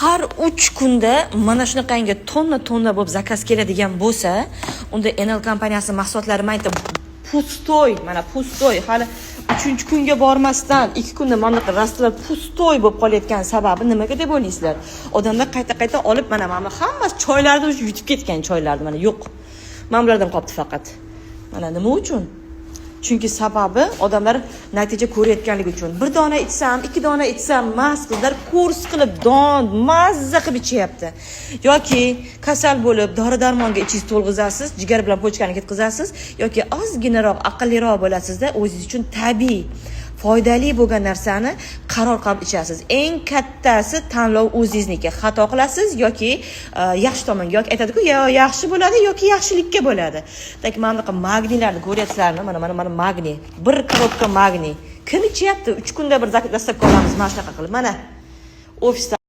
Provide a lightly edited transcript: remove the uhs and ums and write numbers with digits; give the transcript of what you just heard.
har 3 kunda mana shunaqangi tonna bo'lib zakaz keladigan bo'lsa, unda Enel kompaniyasi mahsulotlari mayda pustoy hali 3-kunga bormasdan 2 kunda mana bu rastlar pustoy bo'lib qolayotgan sababi nimaga deb o'ylaysizlar? Odamlar qayta olib mana hammasi choylarni yutib ketgan choylarni mana yo'q. Mana bulardan qolibdi faqat. Mana nima uchun? Chunki sababi odamlar natija ko'rayotganligi uchun. Bir dona ichsam, 2 dona ichsam, mast qizlar kurs qilib mazza qilib ichyapti. Yoki kasal bo'lib dori-darmonga ichingiz to'lg'izasiz, jigar bilan pochkani ketkazasiz yoki ozginaroq aqlliroq bo'lasizda, o'zingiz uchun tabiiy foydali bo'lgan narsani qaror qilib ichasiz. Eng kattasi tanlov o'zingizniki. Xato qilasiz yoki yaxshi tomonga yoki aytadi-ku, yo yaxshi bo'ladi yoki yaxshilikka bo'ladi. Demak, mana bunaqa magniylarni ko'ryapsizlarmi? Mana magniy. 1 korobka magniy. Kim ichyapti? 3 kunda bir zastavka olamiz mana shunaqa qilib. Mana ofisda